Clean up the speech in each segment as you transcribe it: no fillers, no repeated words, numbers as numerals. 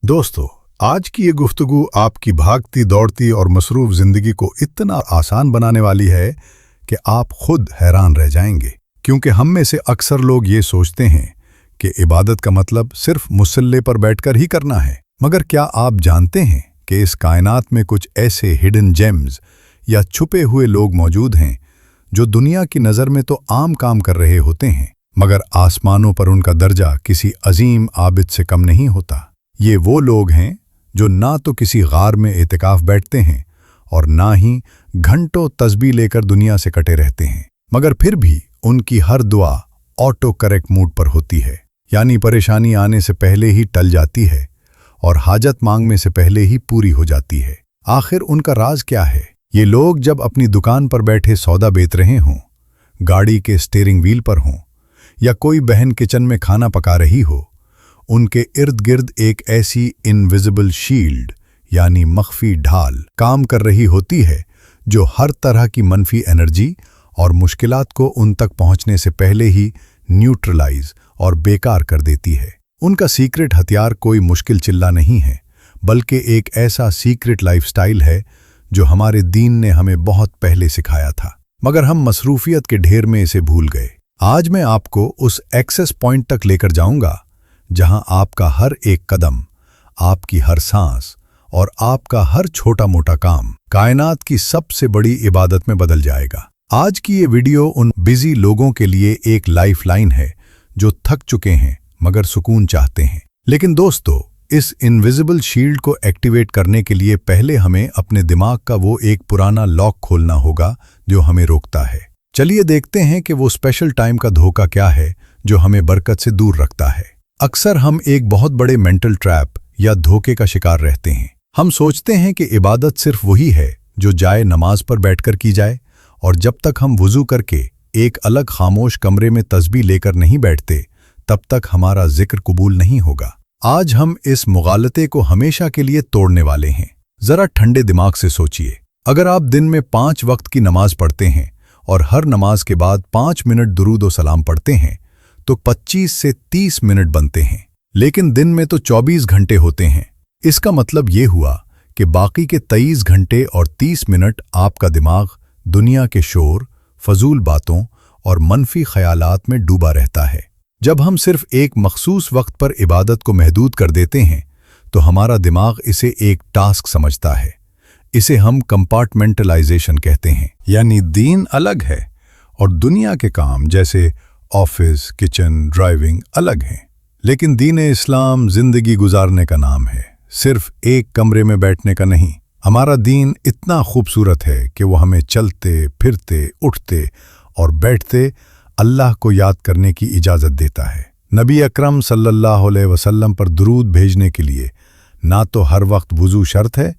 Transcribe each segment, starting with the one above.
दोस्तों, आज की ये गुफ्तगू आपकी भागती दौड़ती और मसरूफ जिंदगी को इतना आसान बनाने वाली है कि आप खुद हैरान रह जाएंगे। क्योंकि हम में से अक्सर लोग ये सोचते हैं कि इबादत का मतलब सिर्फ मुसल्ले पर बैठकर ही करना है। मगर क्या आप जानते हैं कि इस कायनात में कुछ ऐसे हिडन जेम्स या छुपे हुए लोग मौजूद हैं जो दुनिया की नज़र में तो आम काम कर रहे होते हैं, मगर आसमानों पर उनका दर्जा किसी अजीम आबिद से कम नहीं होता। ये वो लोग हैं जो ना तो किसी गार में एतिकाफ बैठते हैं और ना ही घंटों तस्बीह लेकर दुनिया से कटे रहते हैं, मगर फिर भी उनकी हर दुआ ऑटो करेक्ट मूड पर होती है, यानी परेशानी आने से पहले ही टल जाती है और हाजत मांगने से पहले ही पूरी हो जाती है। आखिर उनका राज क्या है? ये लोग जब अपनी दुकान पर बैठे सौदा बेच रहे हों, गाड़ी के स्टीयरिंग व्हील पर हों या कोई बहन किचन में खाना पका रही हो, उनके इर्द गिर्द एक ऐसी इनविजिबल शील्ड यानी मख्फी ढाल काम कर रही होती है जो हर तरह की मनफी एनर्जी और मुश्किलात को उन तक पहुंचने से पहले ही न्यूट्रलाइज और बेकार कर देती है। उनका सीक्रेट हथियार कोई मुश्किल चिल्ला नहीं है, बल्कि एक ऐसा सीक्रेट लाइफस्टाइल है जो हमारे दीन ने हमें बहुत पहले सिखाया था, मगर हम मसरूफियत के ढेर में इसे भूल गए। आज मैं आपको उस एक्सेस पॉइंट तक लेकर जाऊंगा जहां आपका हर एक कदम, आपकी हर सांस और आपका हर छोटा मोटा काम कायनात की सबसे बड़ी इबादत में बदल जाएगा। आज की ये वीडियो उन बिजी लोगों के लिए एक लाइफलाइन है जो थक चुके हैं मगर सुकून चाहते हैं। लेकिन दोस्तों, इस इनविजिबल शील्ड को एक्टिवेट करने के लिए पहले हमें अपने दिमाग का वो एक पुराना लॉक खोलना होगा जो हमें रोकता है। चलिए देखते हैं कि वो स्पेशल टाइम का धोखा क्या है जो हमें बरकत से दूर रखता है। अक्सर हम एक बहुत बड़े मेंटल ट्रैप या धोखे का शिकार रहते हैं। हम सोचते हैं कि इबादत सिर्फ वही है जो जाए नमाज पर बैठकर की जाए, और जब तक हम वुज़ू करके एक अलग खामोश कमरे में तस्बीह लेकर नहीं बैठते, तब तक हमारा जिक्र कबूल नहीं होगा। आज हम इस मुगालते को हमेशा के लिए तोड़ने वाले हैं। जरा ठंडे दिमाग से सोचिए, अगर आप दिन में 5 वक्त की नमाज पढ़ते हैं और हर नमाज के बाद 5 मिनट दुरूद व सलाम पढ़ते हैं तो 25 से 30 मिनट बनते हैं, लेकिन दिन में तो 24 घंटे होते हैं। इसका मतलब ये हुआ कि बाकी के 23 घंटे और 30 मिनट आपका दिमाग दुनिया के शोर, फजूल बातों और मनफी ख्यालात में डूबा रहता है। जब हम सिर्फ एक मखसूस वक्त पर इबादत को महदूद कर देते हैं तो हमारा दिमाग इसे एक टास्क समझता है। इसे हम कंपार्टमेंटलाइजेशन कहते हैं, यानी दीन अलग है और दुनिया के काम जैसे ऑफिस, किचन, ड्राइविंग अलग हैं। लेकिन दीन इस्लाम जिंदगी गुजारने का नाम है, सिर्फ एक कमरे में बैठने का नहीं। हमारा दीन इतना खूबसूरत है कि वो हमें चलते फिरते, उठते और बैठते अल्लाह को याद करने की इजाज़त देता है। नबी अकरम सल्लल्लाहु अलैहि वसल्लम पर दुरूद भेजने के लिए ना तो हर वक्त वुज़ू शर्त है,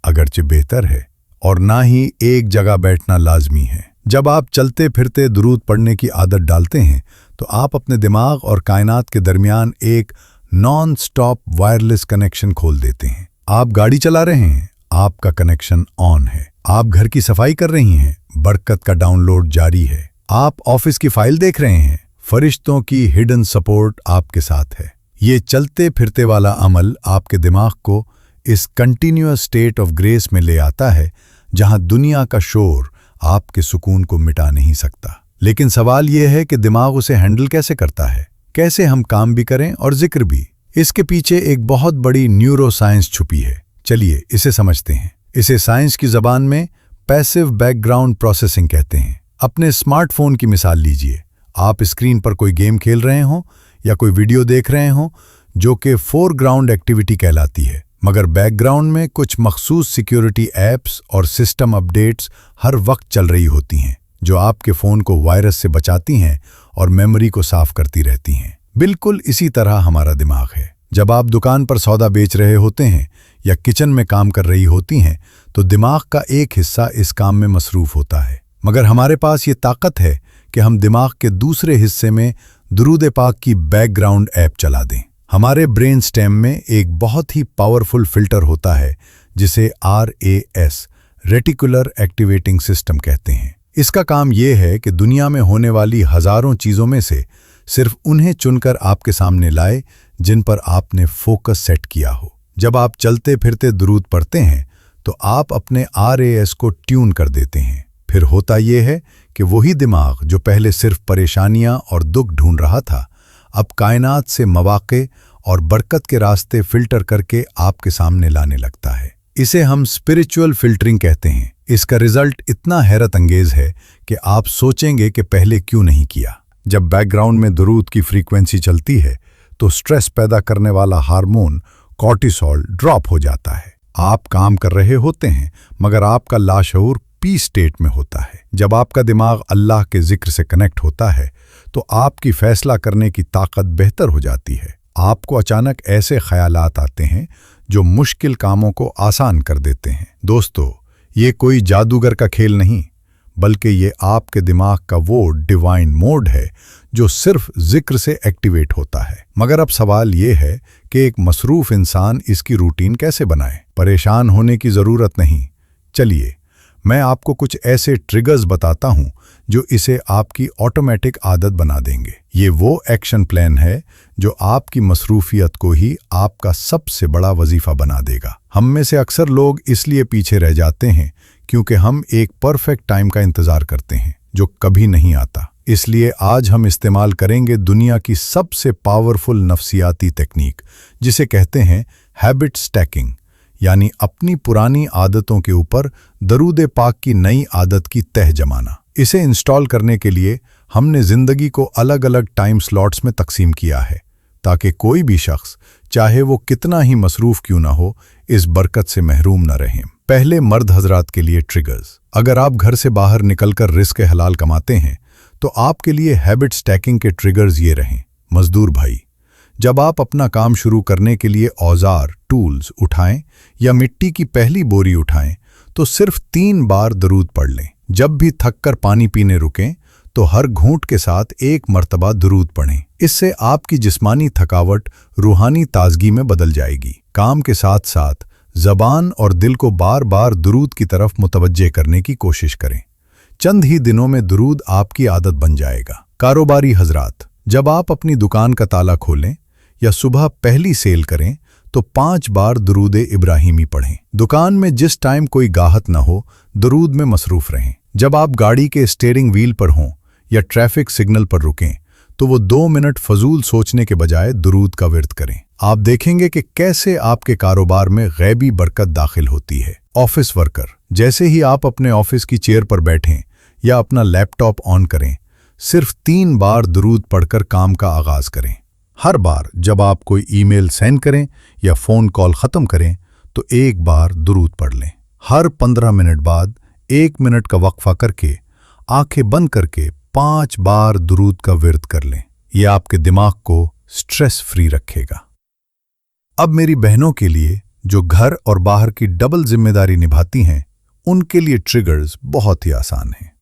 अगरचे बेहतर है, और ना ही एक जगह बैठना लाजमी है। जब आप चलते फिरते दुरूद पढ़ने की आदत डालते हैं तो आप अपने दिमाग और कायनात के दरमियान एक नॉन स्टॉप वायरलेस कनेक्शन खोल देते हैं। आप गाड़ी चला रहे हैं, आपका कनेक्शन ऑन है। आप घर की सफाई कर रही हैं, बरकत का डाउनलोड जारी है। आप ऑफिस की फाइल देख रहे हैं, फरिश्तों की हिडन सपोर्ट आपके साथ है। ये चलते फिरते वाला अमल आपके दिमाग को इस कंटिन्यूअस स्टेट ऑफ ग्रेस में ले आता है जहां दुनिया का शोर आपके सुकून को मिटा नहीं सकता। लेकिन सवाल यह है कि दिमाग उसे हैंडल कैसे करता है, कैसे हम काम भी करें और जिक्र भी। इसके पीछे एक बहुत बड़ी न्यूरो साइंस छुपी है। चलिए इसे समझते हैं। इसे साइंस की ज़बान में पैसिव बैकग्राउंड प्रोसेसिंग कहते हैं। अपने स्मार्टफोन की मिसाल लीजिए। आप स्क्रीन पर कोई गेम खेल रहे हों या कोई वीडियो देख रहे हों जो कि फोरग्राउंड एक्टिविटी कहलाती है, मगर बैकग्राउंड में कुछ मखसूस सिक्योरिटी ऐप्स और सिस्टम अपडेट्स हर वक्त चल रही होती हैं जो आपके फ़ोन को वायरस से बचाती हैं और मेमोरी को साफ करती रहती हैं। बिल्कुल इसी तरह हमारा दिमाग है। जब आप दुकान पर सौदा बेच रहे होते हैं या किचन में काम कर रही होती हैं तो दिमाग का एक हिस्सा इस काम में मसरूफ़ होता है, मगर हमारे पास ये ताकत है कि हम दिमाग के दूसरे हिस्से में दुरूद पाक की बैकग्राउंड ऐप चला दें। हमारे ब्रेन स्टेम में एक बहुत ही पावरफुल फिल्टर होता है जिसे RAS रेटिकुलर एक्टिवेटिंग सिस्टम कहते हैं। इसका काम यह है कि दुनिया में होने वाली हजारों चीज़ों में से सिर्फ उन्हें चुनकर आपके सामने लाए जिन पर आपने फोकस सेट किया हो। जब आप चलते फिरते दुरूद पढ़ते हैं तो आप अपने RAS को ट्यून कर देते हैं। फिर होता ये है कि वही दिमाग जो पहले सिर्फ परेशानियां और दुख ढूंढ रहा था, अब कायनात से मौक़े और बरकत के रास्ते फिल्टर करके आपके सामने लाने लगता है। इसे हम स्पिरिचुअल फिल्टरिंग कहते हैं। इसका रिजल्ट इतना हैरत अंगेज है कि आप सोचेंगे कि पहले क्यों नहीं किया। जब बैकग्राउंड में दुरूद की फ्रीक्वेंसी चलती है तो स्ट्रेस पैदा करने वाला हार्मोन कॉर्टिसोल ड्रॉप हो जाता है। आप काम कर रहे होते हैं मगर आपका लाशऊर पीस स्टेट में होता है। जब आपका दिमाग अल्लाह के जिक्र से कनेक्ट होता है तो आपकी फैसला करने की ताकत बेहतर हो जाती है। आपको अचानक ऐसे ख्यालात आते हैं जो मुश्किल कामों को आसान कर देते हैं। दोस्तों, ये कोई जादूगर का खेल नहीं, बल्कि ये आपके दिमाग का वो डिवाइन मोड है जो सिर्फ जिक्र से एक्टिवेट होता है। मगर अब सवाल ये है कि एक मसरूफ इंसान इसकी रूटीन कैसे बनाए। परेशान होने की ज़रूरत नहीं। चलिए मैं आपको कुछ ऐसे ट्रिगर्स बताता हूं जो इसे आपकी ऑटोमेटिक आदत बना देंगे। ये वो एक्शन प्लान है जो आपकी मसरूफियत को ही आपका सबसे बड़ा वजीफा बना देगा। हम में से अक्सर लोग इसलिए पीछे रह जाते हैं क्योंकि हम एक परफेक्ट टाइम का इंतज़ार करते हैं जो कभी नहीं आता। इसलिए आज हम इस्तेमाल करेंगे दुनिया की सबसे पावरफुल नफ्सियाती टेक्निक, जिसे कहते हैं हैबिट स्टैकिंग, यानी अपनी पुरानी आदतों के ऊपर दरूद पाक की नई आदत की तह जमाना। इसे इंस्टॉल करने के लिए हमने ज़िंदगी को अलग अलग टाइम स्लॉट्स में तकसीम किया है ताकि कोई भी शख्स, चाहे वो कितना ही मसरूफ क्यों ना हो, इस बरकत से महरूम न रहें। पहले मर्द हजरात के लिए ट्रिगर्स। अगर आप घर से बाहर निकलकर रिस्क हलाल कमाते हैं तो आपके लिए हैबिट स्टैकिंग के ट्रिगर्स ये रहें। मजदूर भाई, जब आप अपना काम शुरू करने के लिए औजार टूल्स उठाएं या मिट्टी की पहली बोरी उठाएं तो सिर्फ 3 बार दरूद पढ़ लें। जब भी थककर पानी पीने रुकें तो हर घूंट के साथ 1 मर्तबा दरूद पढ़ें। इससे आपकी जिस्मानी थकावट रूहानी ताजगी में बदल जाएगी। काम के साथ साथ ज़बान और दिल को बार बार दरूद की तरफ मुतवज्जे करने की कोशिश करें। चंद ही दिनों में दरूद आपकी आदत बन जाएगा। कारोबारी हजरात, जब आप अपनी दुकान का ताला खोलें या सुबह पहली सेल करें तो 5 बार दरूद इब्राहिमी पढ़ें। दुकान में जिस टाइम कोई गाहक न हो, दरूद में मसरूफ रहें। जब आप गाड़ी के स्टीयरिंग व्हील पर हों या ट्रैफिक सिग्नल पर रुकें तो वो 2 मिनट फजूल सोचने के बजाय दरूद का विर्द करें। आप देखेंगे कि कैसे आपके कारोबार में गैबी बरकत दाखिल होती है। ऑफिस वर्कर, जैसे ही आप अपने ऑफिस की चेयर पर बैठें या अपना लैपटॉप ऑन करें, सिर्फ 3 बार दरूद पढ़कर काम का आगाज करें। हर बार जब आप कोई ईमेल सेंड करें या फ़ोन कॉल ख़त्म करें तो 1 बार दरूद पढ़ लें। हर 15 मिनट बाद 1 मिनट का वक्फा करके आंखें बंद करके 5 बार दरूद का विर्द कर लें। यह आपके दिमाग को स्ट्रेस फ्री रखेगा। अब मेरी बहनों के लिए जो घर और बाहर की डबल जिम्मेदारी निभाती हैं, उनके लिए ट्रिगर्स बहुत ही आसान हैं।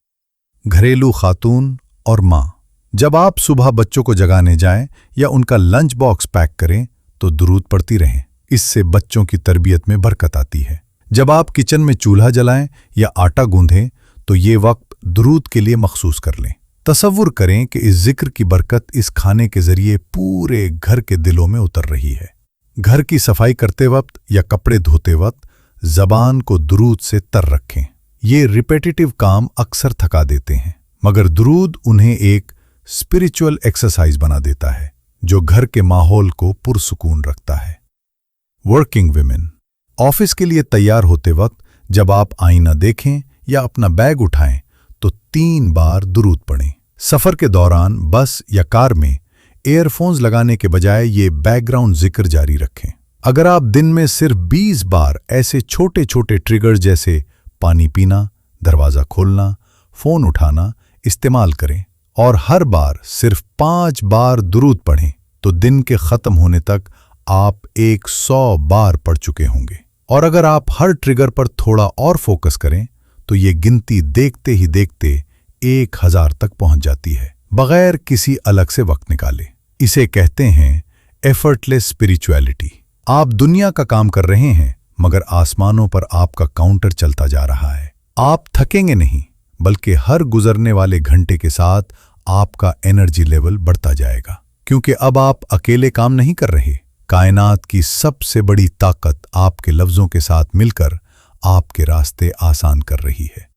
घरेलू खातून और माँ, जब आप सुबह बच्चों को जगाने जाएं या उनका लंच बॉक्स पैक करें तो दरूद पढ़ती रहें। इससे बच्चों की तरबियत में बरकत आती है। जब आप किचन में चूल्हा जलाएं या आटा गूंधें तो ये वक्त दरूद के लिए मखसूस कर लें। तसव्वुर करें कि इस जिक्र की बरकत इस खाने के जरिए पूरे घर के दिलों में उतर रही है। घर की सफाई करते वक्त या कपड़े धोते वक्त ज़बान को दरूद से तर रखें। ये रिपीटेटिव काम अक्सर थका देते हैं, मगर दरूद उन्हें एक स्पिरिचुअल एक्सरसाइज बना देता है जो घर के माहौल को पुरसुकून रखता है। वर्किंग विमेन, ऑफिस के लिए तैयार होते वक्त जब आप आईना देखें या अपना बैग उठाएं तो 3 बार दरूद पढ़ें। सफ़र के दौरान बस या कार में ईयरफोन्स लगाने के बजाय ये बैकग्राउंड जिक्र जारी रखें। अगर आप दिन में सिर्फ 20 बार ऐसे छोटे छोटे ट्रिगर जैसे पानी पीना, दरवाज़ा खोलना, फ़ोन उठाना इस्तेमाल करें और हर बार सिर्फ 5 बार दरूद पढ़ें तो दिन के ख़त्म होने तक आप 100 बार पढ़ चुके होंगे। और अगर आप हर ट्रिगर पर थोड़ा और फोकस करें तो ये गिनती देखते ही देखते 1000 तक पहुंच जाती है, बगैर किसी अलग से वक्त निकाले। इसे कहते हैं एफर्टलेस स्पिरिचुअलिटी। आप दुनिया का काम कर रहे हैं मगर आसमानों पर आपका काउंटर चलता जा रहा है। आप थकेंगे नहीं, बल्कि हर गुजरने वाले घंटे के साथ आपका एनर्जी लेवल बढ़ता जाएगा, क्योंकि अब आप अकेले काम नहीं कर रहे, कायनात की सबसे बड़ी ताकत आपके लफ्ज़ों के साथ मिलकर आपके रास्ते आसान कर रही है।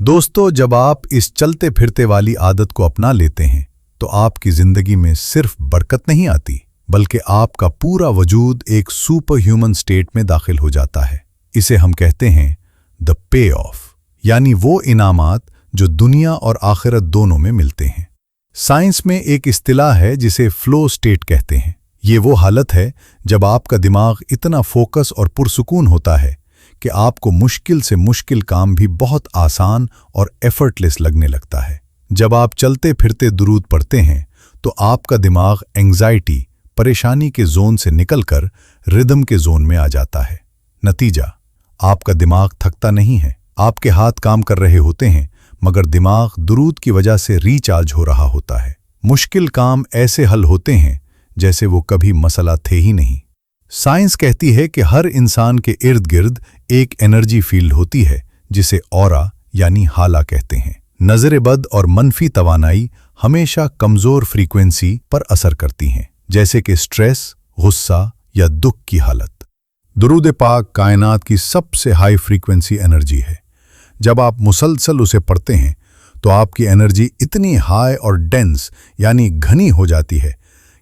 दोस्तों, जब आप इस चलते फिरते वाली आदत को अपना लेते हैं तो आपकी ज़िंदगी में सिर्फ बरकत नहीं आती, बल्कि आपका पूरा वजूद एक सुपर ह्यूमन स्टेट में दाखिल हो जाता है। इसे हम कहते हैं द पे ऑफ, यानी वो इनामात जो दुनिया और आखिरत दोनों में मिलते हैं। साइंस में एक इस्तिलाह है जिसे फ्लो स्टेट कहते हैं। ये वो हालत है जब आपका दिमाग इतना फोकस और पुरसुकून होता है कि आपको मुश्किल से मुश्किल काम भी बहुत आसान और एफर्टलेस लगने लगता है। जब आप चलते फिरते दुरूद पढ़ते हैं तो आपका दिमाग एंग्जाइटी, परेशानी के जोन से निकलकर रिदम के जोन में आ जाता है। नतीजा, आपका दिमाग थकता नहीं है। आपके हाथ काम कर रहे होते हैं मगर दिमाग दुरूद की वजह से रिचार्ज हो रहा होता है। मुश्किल काम ऐसे हल होते हैं जैसे वो कभी मसला थे ही नहीं। साइंस कहती है कि हर इंसान के इर्द गिर्द एक एनर्जी फील्ड होती है जिसे ऑरा यानी हाला कहते हैं। नजर बद और मनफी तवानाई हमेशा कमजोर फ्रीक्वेंसी पर असर करती हैं, जैसे कि स्ट्रेस, गुस्सा या दुख की हालत। दुरूद पाक कायनात की सबसे हाई फ्रीक्वेंसी एनर्जी है। जब आप मुसलसल उसे पढ़ते हैं तो आपकी एनर्जी इतनी हाई और डेंस यानी घनी हो जाती है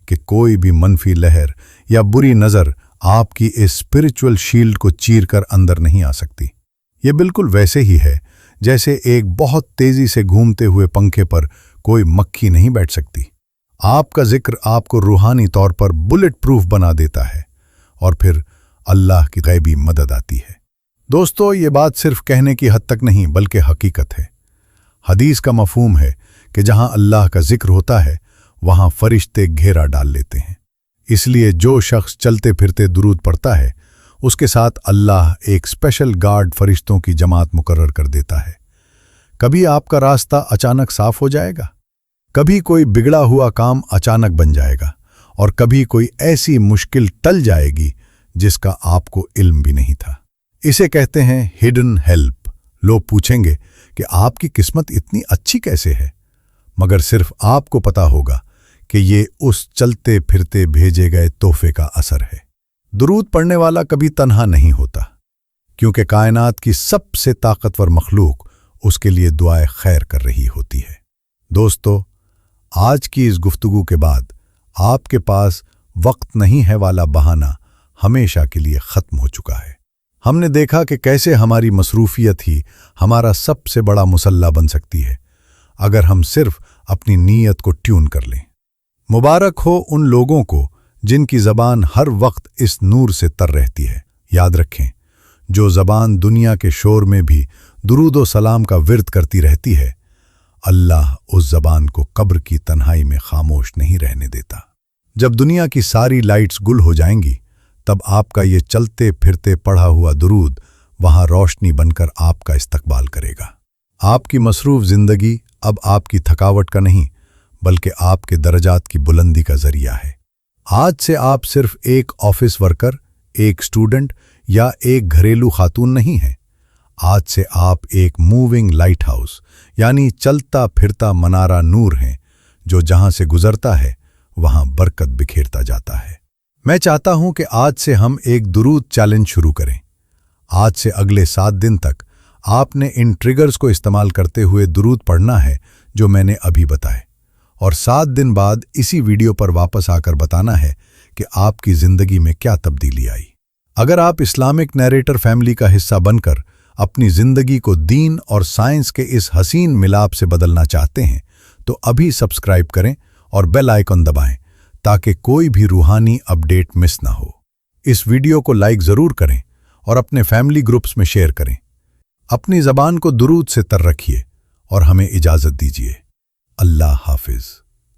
कि कोई भी मनफी लहर या बुरी नज़र आपकी इस स्पिरिचुअल शील्ड को चीरकर अंदर नहीं आ सकती। ये बिल्कुल वैसे ही है जैसे एक बहुत तेजी से घूमते हुए पंखे पर कोई मक्खी नहीं बैठ सकती। आपका जिक्र आपको रूहानी तौर पर बुलेट प्रूफ बना देता है और फिर अल्लाह की गैबी मदद आती है। दोस्तों, ये बात सिर्फ कहने की हद तक नहीं बल्कि हकीकत है। हदीस का मफहूम है कि जहां अल्लाह का जिक्र होता है वहां फरिश्ते घेरा डाल लेते हैं। इसलिए जो शख्स चलते फिरते दुरूद पढ़ता है उसके साथ अल्लाह एक स्पेशल गार्ड फरिश्तों की जमात मुकर्रर कर देता है। कभी आपका रास्ता अचानक साफ हो जाएगा, कभी कोई बिगड़ा हुआ काम अचानक बन जाएगा और कभी कोई ऐसी मुश्किल टल जाएगी जिसका आपको इल्म भी नहीं था। इसे कहते हैं हिडन हेल्प। लोग पूछेंगे कि आपकी किस्मत इतनी अच्छी कैसे है, मगर सिर्फ आपको पता होगा कि ये उस चलते फिरते भेजे गए तोहफे का असर है। दुरूद पढ़ने वाला कभी तन्हा नहीं होता, क्योंकि कायनात की सबसे ताकतवर मखलूक उसके लिए दुआए खैर कर रही होती है। दोस्तों, आज की इस गुफ्तगू के बाद आपके पास वक्त नहीं है वाला बहाना हमेशा के लिए ख़त्म हो चुका है। हमने देखा कि कैसे हमारी मसरूफियत ही हमारा सबसे बड़ा मुसल्ला बन सकती है अगर हम सिर्फ अपनी नीयत को ट्यून कर लें। मुबारक हो उन लोगों को जिनकी ज़बान हर वक्त इस नूर से तर रहती है। याद रखें, जो ज़बान दुनिया के शोर में भी दुरूद व सलाम का विर्द करती रहती है, अल्लाह उस ज़बान को कब्र की तन्हाई में खामोश नहीं रहने देता। जब दुनिया की सारी लाइट्स गुल हो जाएंगी तब आपका ये चलते फिरते पढ़ा हुआ दुरूद वहां रोशनी बनकर आपका इस्तकबाल करेगा। आपकी मसरूफ ज़िंदगी अब आपकी थकावट का नहीं बल्कि आपके दर्जात की बुलंदी का जरिया है। आज से आप सिर्फ एक ऑफिस वर्कर, एक स्टूडेंट या एक घरेलू खातून नहीं हैं। आज से आप एक मूविंग लाइट हाउस यानी चलता फिरता मनारा नूर हैं, जो जहां से गुजरता है वहां बरकत बिखेरता जाता है। मैं चाहता हूं कि आज से हम एक दुरूद चैलेंज शुरू करें। आज से अगले 7 दिन तक आपने इन ट्रिगर्स को इस्तेमाल करते हुए दुरूद पढ़ना है जो मैंने अभी बताए, और 7 दिन बाद इसी वीडियो पर वापस आकर बताना है कि आपकी ज़िंदगी में क्या तब्दीली आई। अगर आप इस्लामिक नैरेटर फैमिली का हिस्सा बनकर अपनी ज़िंदगी को दीन और साइंस के इस हसीन मिलाप से बदलना चाहते हैं तो अभी सब्सक्राइब करें और बेल आइकन दबाएं ताकि कोई भी रूहानी अपडेट मिस ना हो। इस वीडियो को लाइक ज़रूर करें और अपने फैमिली ग्रुप्स में शेयर करें। अपनी ज़बान को दुरूद से तर रखिए और हमें इजाज़त दीजिए। अल्लाह हाफिज़।